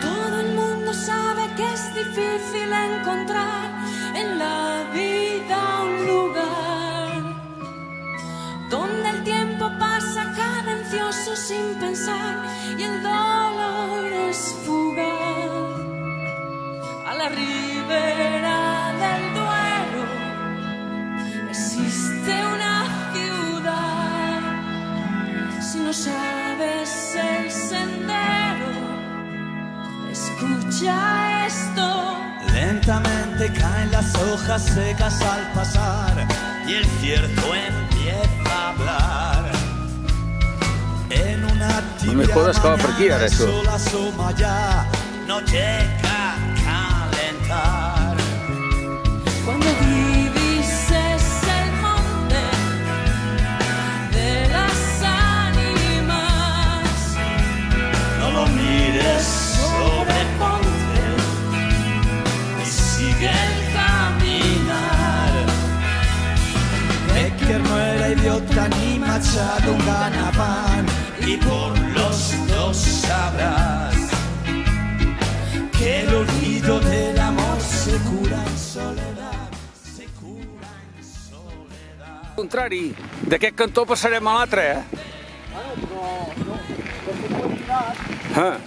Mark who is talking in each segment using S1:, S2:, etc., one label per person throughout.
S1: Todo el mundo sabe que es difícil encontrar en la vida un lugar donde el tiempo pasa cadencioso sin pensar y el dolor es fugaz. A la ribera del Duero existe una ciudad. Si no sabes el sendero, escucha esto.
S2: Lentamente caen las hojas secas al pasar y el cierzo empieza a hablar. En una tibia mañana el sol asoma ya, no llega a calentar.
S1: Cuando divises el monte de las ánimas,
S2: No lo mires, sobreponte y sigue el caminar. Becker no era idiota ni Machado un ganapán, y por los dos sabrás que el olvido del amor se cura en soledad, se cura en soledad.
S3: Al contrari, d'aquest cantó passarem a l'altre, eh? Ah.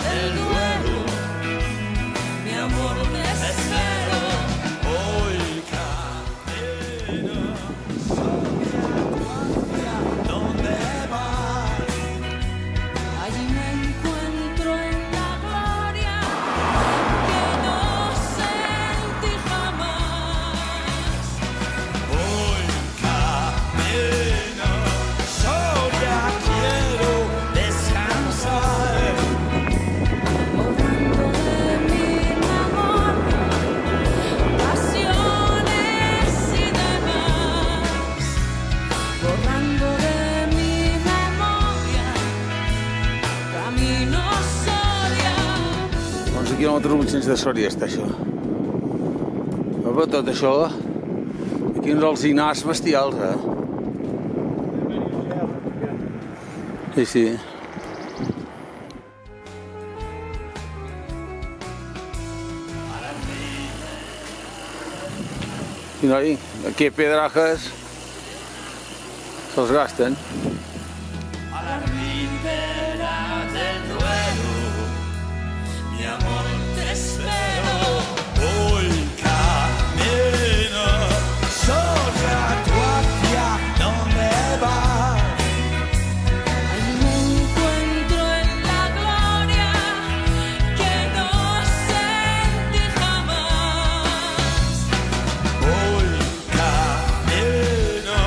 S2: Del Duero, mi amor te espero. Hoy camino hacia ¿dónde vas?
S1: allí me encuentro en la gloria que no sentí jamás.
S2: Hoy camino, Soria, quiero descansar.
S1: Borrando de mi memoria pasiones y demás. Borrando de mi memoria camino Soria.
S3: 11 quilòmetres 800 de Sòria està això. Però tot això, aquí uns alzinars bestials, eh? Sí, sí. I noi, aquí pedrajes se'ls gasten.
S2: A la ribera del Duero, mi amor te espero. Hoy camino, Soria, tú hacia ¿dónde vas?
S1: Allí me encuentro en la gloria que no sentí jamás.
S2: Hoy camino,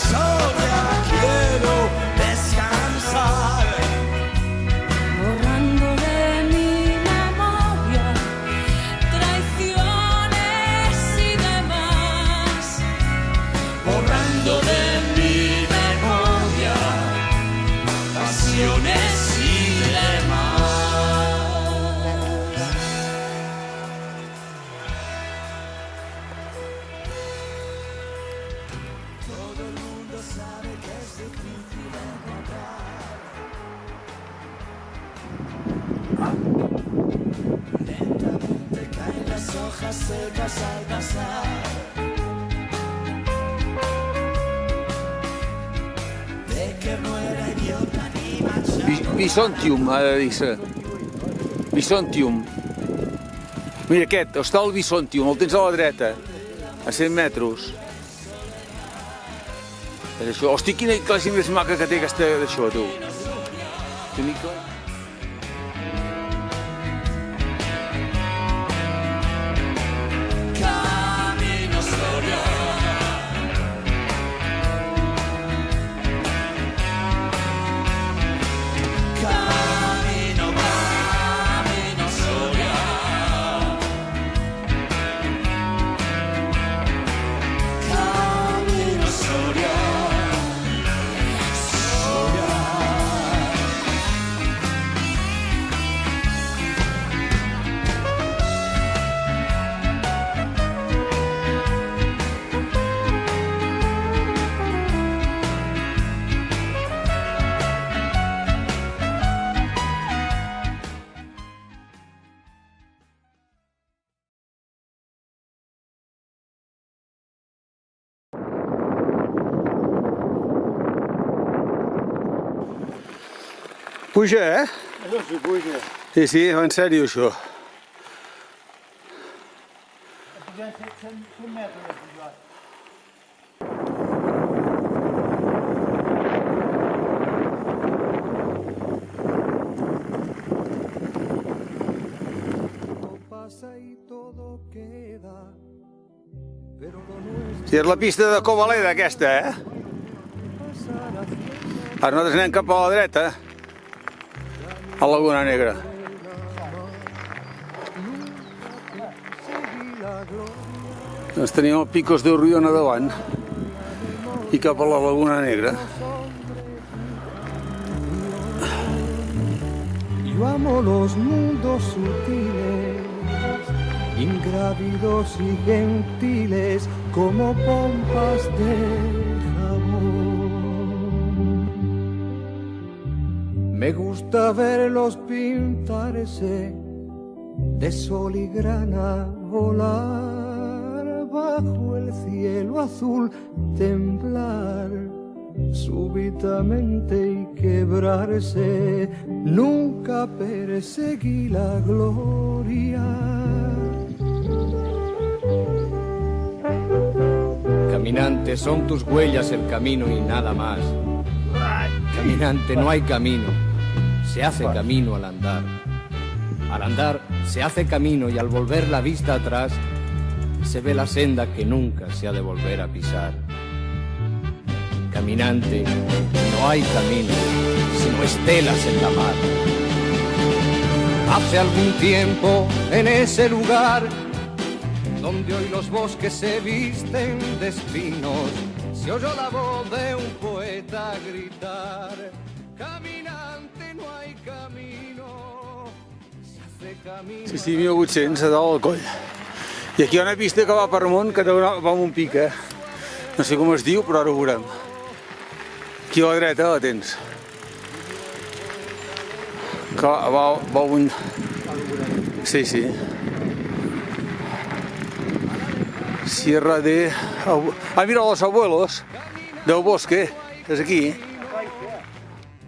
S2: Soria, quiero descansar.
S1: Borrando de mi memoria traiciones y demás.
S2: Borrando de mi memoria pasiones y demás. Todo el mundo sabe que es difícil encontrar. Lentamente caen las hojas secas al pasar. Becker no era idiota ni Machado.
S3: Bisontium, ha de dir-se. Bisontium. Mira aquest, està el Bisontium, el tens a la dreta, a 100 metres. És això. Hosti, quina classe més maca que té aquesta d'això, tu. Bonica.
S2: Camino Soria. Camino, camino Soria. Camino Soria. Soria.
S3: Puja, eh?
S4: No s'hi puja.
S3: Sí, sí, en sèrio, això.
S4: Pugem 100 metres de pujar.
S3: Sí, és la pista de Covaleda, aquesta, eh? Ara nosaltres anem cap a la dreta, a Laguna Negra. Doncs tenim el Picos de Urriona davant i cap a la Laguna Negra.
S5: Yo amo los mundos sutiles, ingrávidos y gentiles, como pompas de jabón. Me gusta verlos pintarse de sol y grana, volar bajo el cielo azul, temblar súbitamente y quebrarse. Nunca perseguí la gloria. Caminante, son tus huellas el camino y nada más. Caminante, no hay camino, se hace camino al andar. Al andar se hace camino y al volver la vista atrás se ve la senda que nunca se ha de volver a pisar. Caminante, no hay camino, sino estelas en la mar. Hace algún tiempo en ese lugar donde hoy los bosques se visten de espinos, se oyó la voz de un poeta gritar: caminante, no hay camino, se hace camino.
S3: Sí, sí, 1800 a dalt al coll. I aquí hi ha una pista que va per amunt, que va amb un pic, eh? No sé com es diu, però ara ho veurem. Aquí a la dreta la tens. Que va un... Sí, sí. Sierra de... Ah, mira, los abuelos del bosque. És aquí.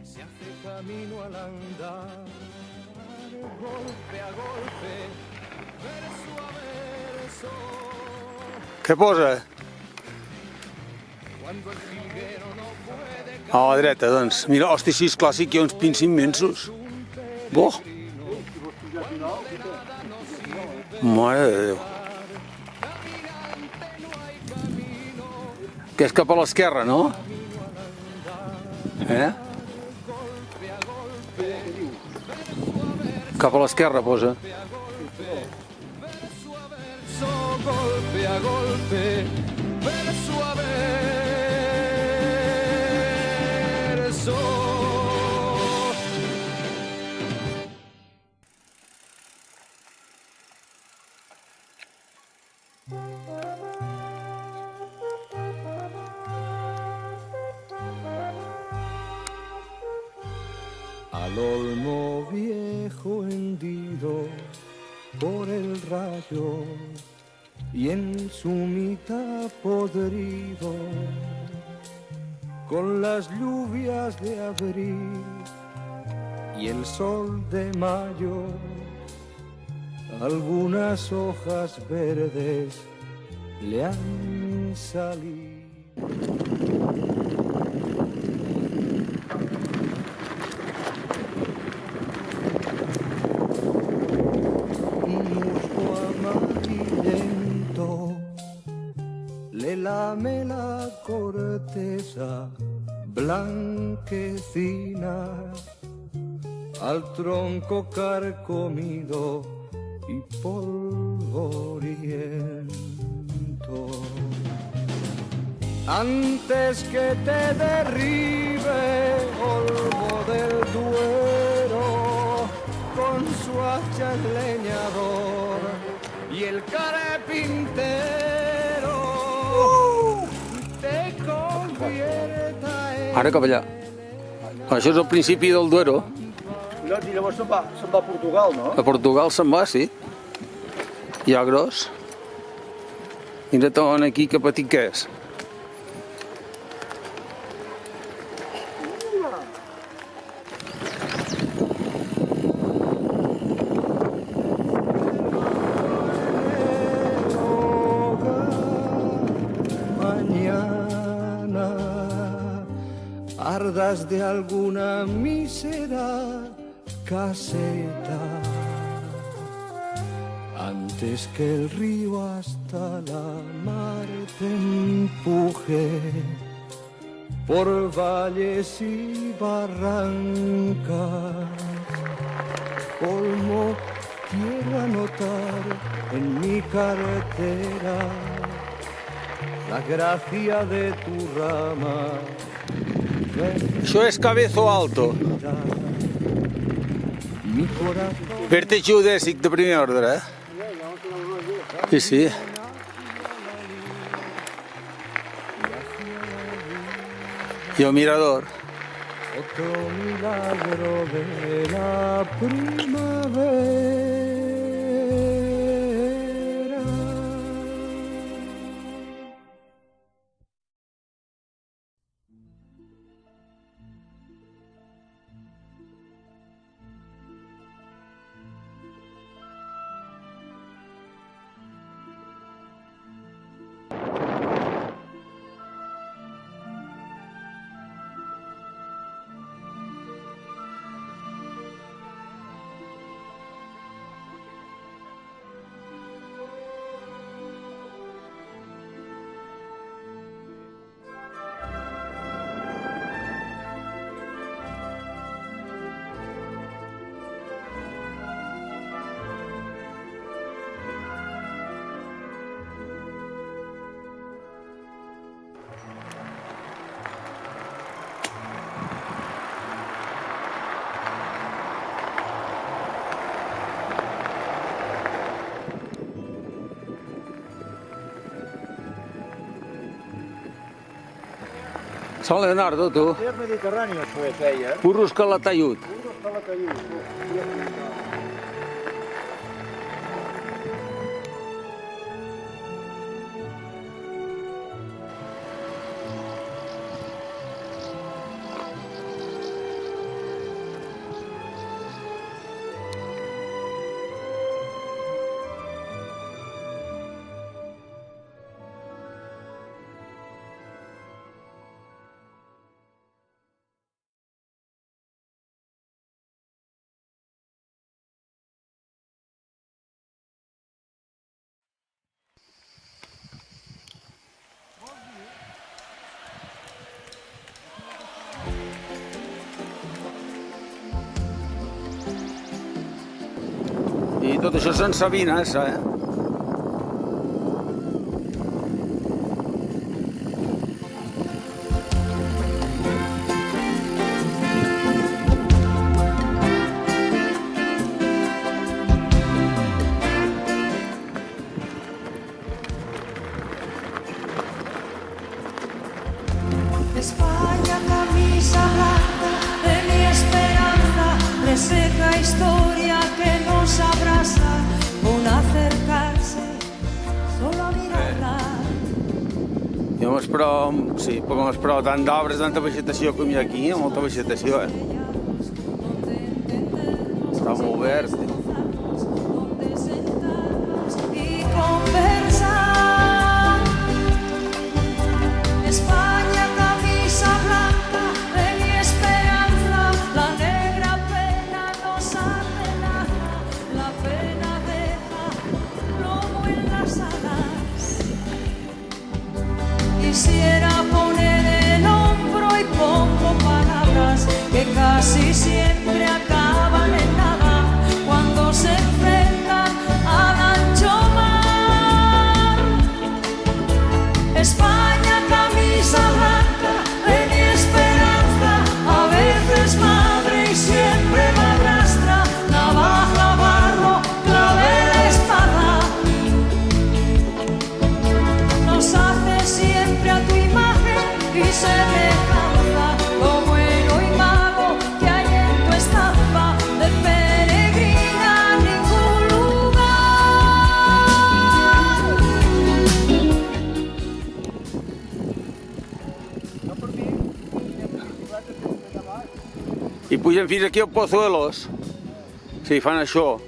S5: Se hace camino al andar, golpe a golpe, verso a verso.
S3: Què posa?
S5: Cuando el jilguero no puede
S3: A la dreta, doncs. Mira, hosti, sí, és clàssic, hi ha uns pins immensos. Bo! Mare de Déu. Que és cap a l'esquerra, no? Eh? Cap a l'esquerra posa.
S5: verso, golpe a golpe, verso a verso. Al olmo viejo hendido por el rayo y en su mitad podrido, con las lluvias de abril y el sol de mayo, algunas hojas verdes le han salido. Le lame la corteza blanquecina al tronco carcomido y polvoriento. Antes que te derribe Olmo del Duero con su hacha el leñador y el carpintero te convierta en...
S3: Ara cap allà. Això és el principi del Duero.
S4: No, i llavors se'n va a Portugal, no?
S3: A Portugal se'n va, sí. Ja gros. Mira tot aquí que petit que és.
S5: mañana ardas de alguna mísera caseta, antes que el río hasta la mar te empuje por valles y barrancas. Olmo, quiero anotar en mi cartera la gracia de tu rama.
S3: Això és Cabezo Alto.
S5: Mi corazón.
S3: Vèrtex geodèsic de primer ordre, eh? Sí, sí. I el mirador.
S5: Otro milagro de la primavera.
S3: Sant Leonardo, tu.
S4: És mediterrani, això és ella.
S3: Burros Calatayud. I tot això són sabines, eh?
S1: España, camisa blanca de mi esperanza, reseca historia que nos abraza, un acercarse solo a mirarla.
S3: Jo m'espero, sí, però m'espero tant d'obres, tanta vegetació com hi ha aquí, molta vegetació, eh? Està molt verd.
S1: Donde sentarnos y conversar. España, camisa blanca de mi esperanza, la negra pena nos hace nada, la pena deja plomo en las alas. Quisiera poner el hombro y pongo palabras que casi siempre acaban en nada cuando se enfrentan al ancho mar. España, camisa blanca de mi esperanza, a veces madre y siempre madrastra, navaja, barro, clavel, espada. Nos hace siempre a tu imagen y semejanza, lo bueno y malo que hay en tu estampa, de peregrina a ningún lugar.
S3: I pugen fins aquí al Pozuelos. Sí, fan això.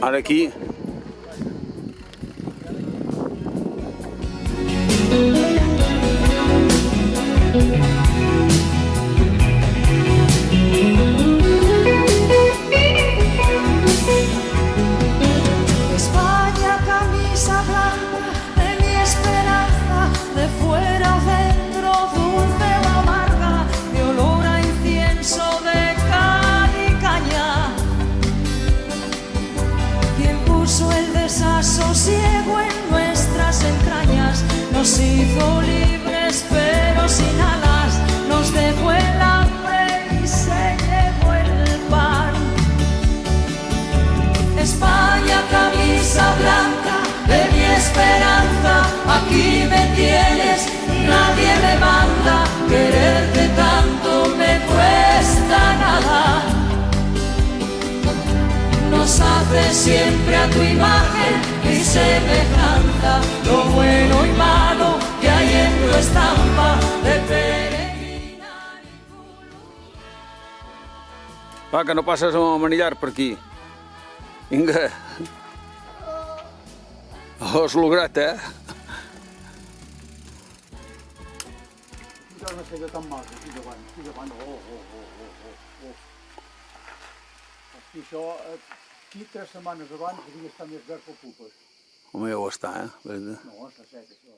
S3: Ara aquí.
S1: Nos hizo libres pero sin alas, nos dejó el hambre y se llevó el pan. España, camisa blanca de mi esperanza, aquí me tienes, nadie me manda, quererte tanto me cuesta nada. Nos hace siempre a tu imagen y semejanza, lo bueno y malo que hay en tu estampa de peregrinar y
S3: Va, que no passes amb el manillar per aquí. Vinga. Ho has lograt, eh?
S4: No sé jo tan mal, aquí davant, Aquí això, aquí 3 setmanes abans devia estar més verd que el pupes.
S3: Home, ja ho està, eh?
S4: No, està sec, això.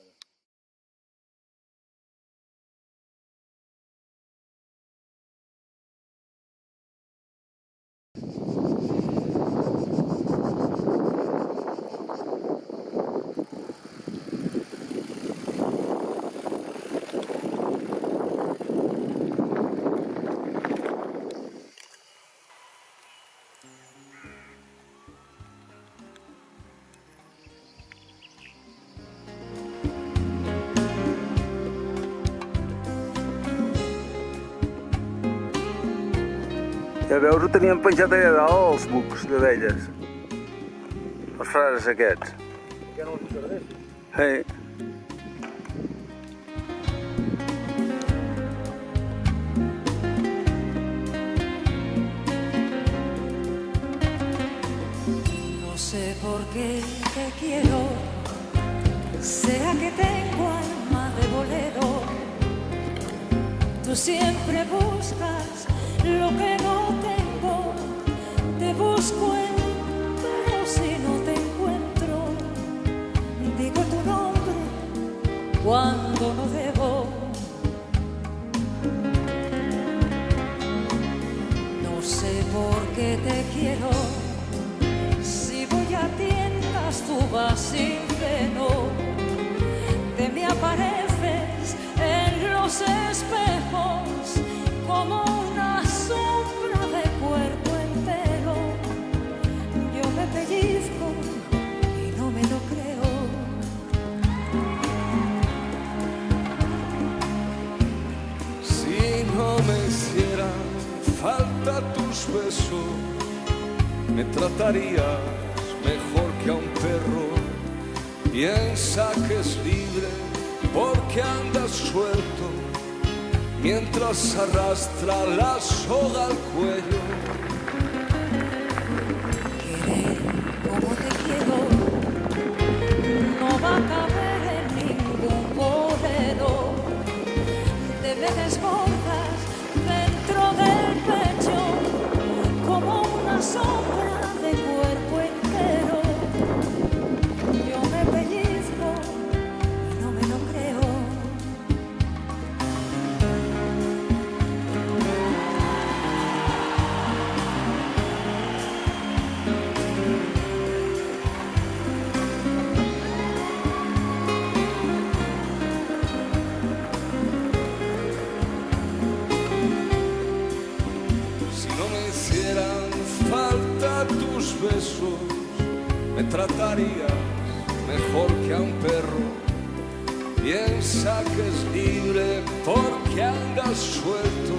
S3: Ja veus, ho teníem penjat allà dalt, els bucs d'abelles. Els frares aquests.
S4: Ja no els serveix.
S3: Hey.
S1: no sé por qué te quiero, será que tengo alma de bolero. Tú siempre buscas lo que no tengo, te busco pero si no te encuentro, digo tu nombre cuando no debo. No sé por qué te quiero, si voy a tiendas tú vas sin freno, te me apareces en los espejos como una sombra de cuerpo entero. Yo me pellizco y no me lo creo.
S6: Si no me hicieran falta tus besos, me tratarías mejor que a un perro. Piensa que es libre porque andas suelto, mientras arrastra la soga al cuello.
S1: Querer como te quiero no va a caber en ningún bolero. Te me desbordas dentro del pecho como una sombra de cuerpo entero. Yo me pellizco y no me lo creo.
S6: Si no me hicieran falta tus besos, me tratarías mejor que a un perro. Piensa que es libre porque andas suelto,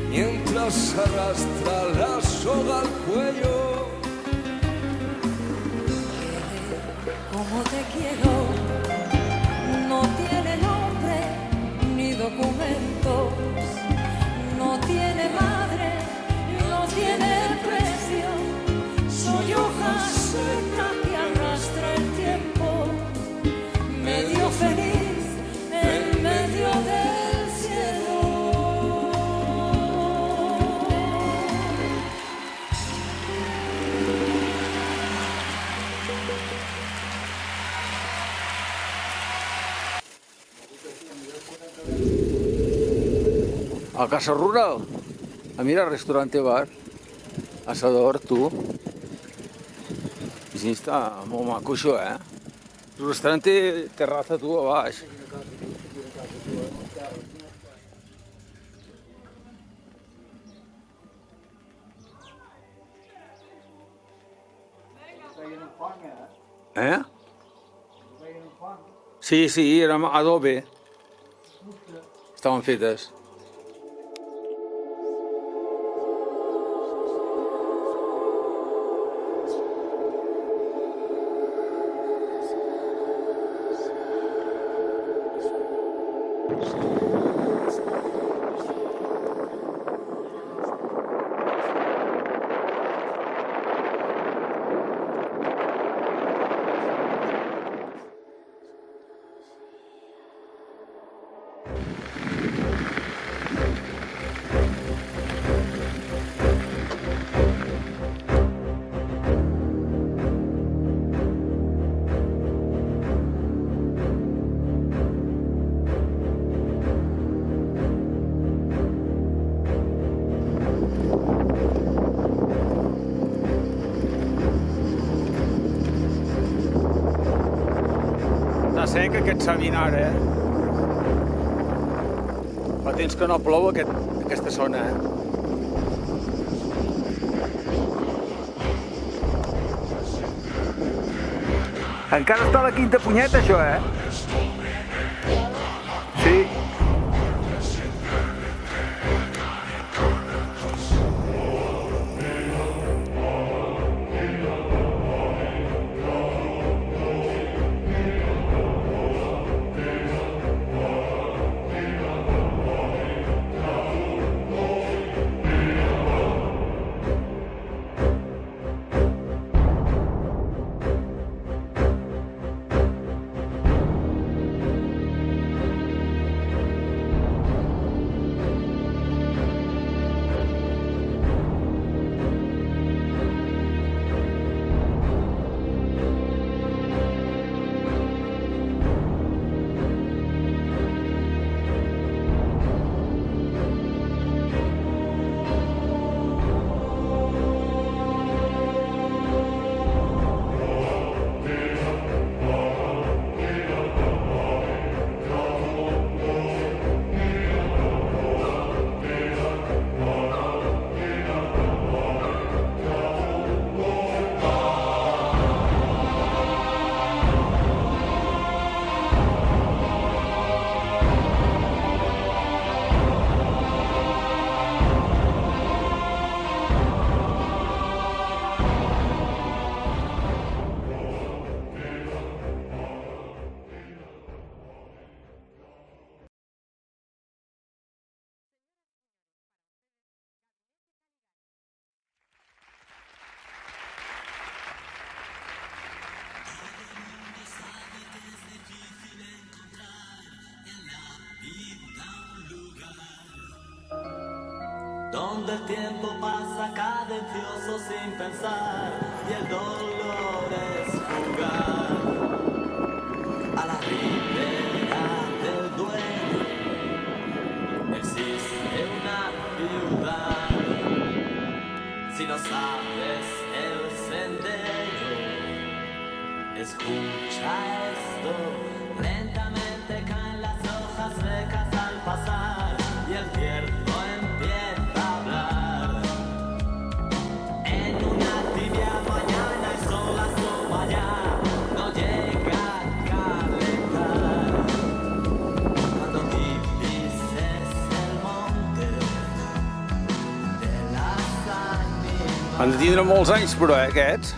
S6: mientras arrastra la soga al cuello.
S1: Como te quiero, no tiene nombre ni documentos, no tiene madre, no tiene precio. Soy hoja seca que arrastra el tiempo, medio feliz en medio del cielo.
S3: A Casa Rural. A mira, restaurante bar. Asador, tu. I sí, està molt maco això, eh? El restaurant té terrassa, tu, a baix. Eh? Sí, sí, era adobe. Estaven fetes. Sec aquest Savinar, Fa temps que no plou aquesta zona, Encara està a la quinta punyeta, això, Sí.
S2: Donde el tiempo pasa cadencioso sin pensar y el dolor es jugar a la ribera del Duero. Existe una ciudad, si no sabes el sendero, escucha esto. Lentamente caen las hojas secas al pasar y el cierto empieza a hablar. En una tibia mañana el sol asoma ya, no llega a calentar. Cuando divises el monte de las ánimas.
S3: Han de tindre molts anys, però, aquests.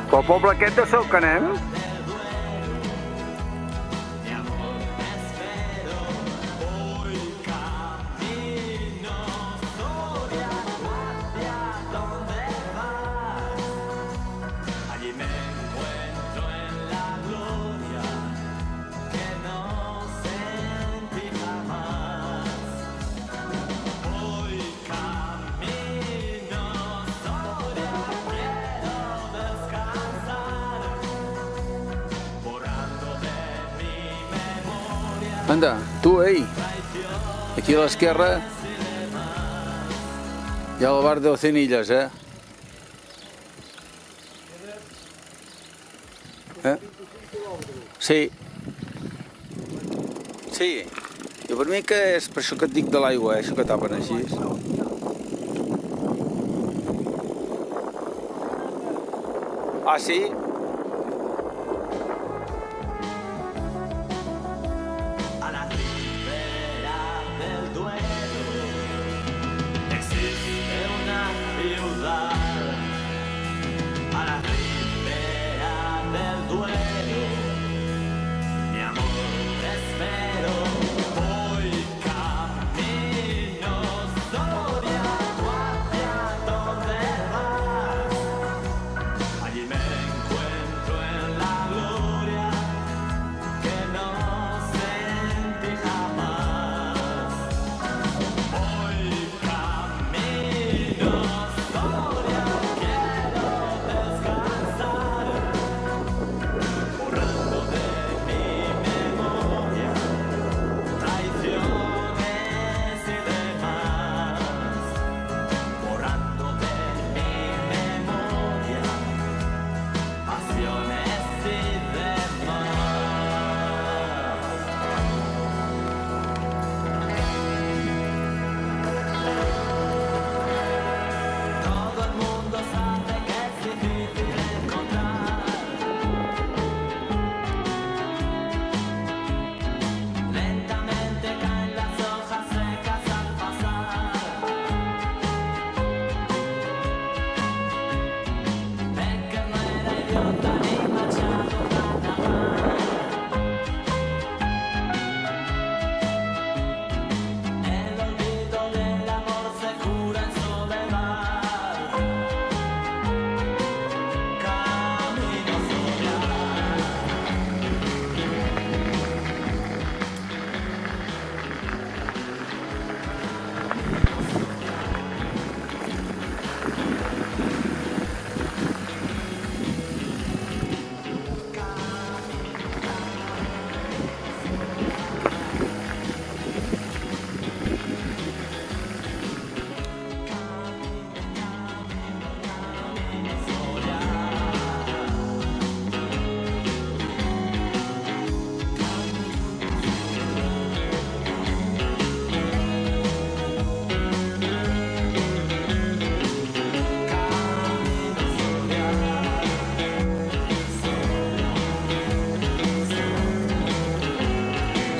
S3: Pel poble aquest de Sol que anem? Anda, tu, ei. Aquí a l'esquerra hi ha el bar de Ocenillas, Sí. Sí. Jo per mi que és per això que et dic de l'aigua, això que tapen així. Ah, sí?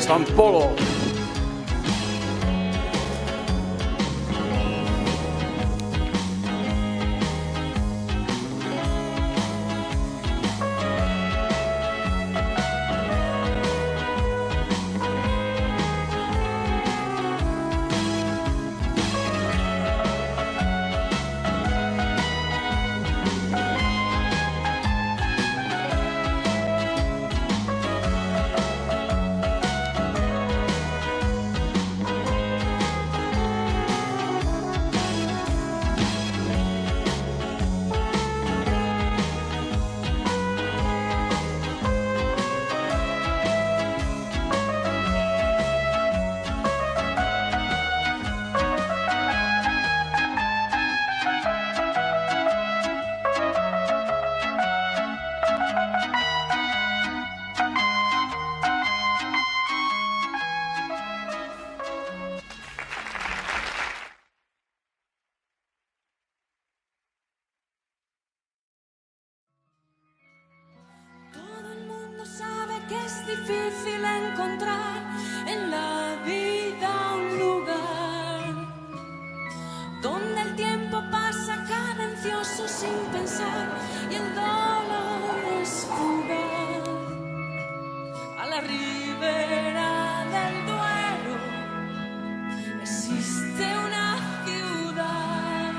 S3: San Polo.
S1: Es difícil encontrar en la vida un lugar donde el tiempo pasa cadencioso sin pensar y el dolor es fugaz. A la ribera del Duero existe una ciudad.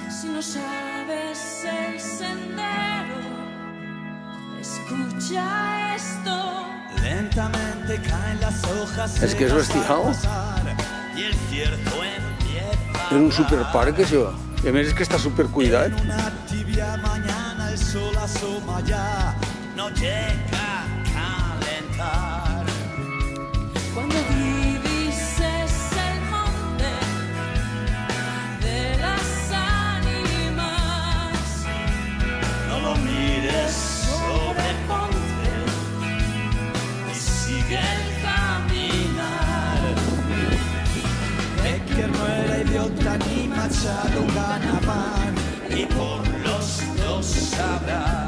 S1: Si no sabes el sendero, escucha esto.
S2: Lentamente caen las hojas.
S3: És que és bestial.
S2: Y el cierzo empieza.
S3: És un superparc, això. I a més és que està supercuidat.
S2: En una tibia mañana el sol asoma ya, no llega a calentar. sobreponte y sigue el caminar. Becker no era idiota ni Machado Ganaban, y por los dos sabrá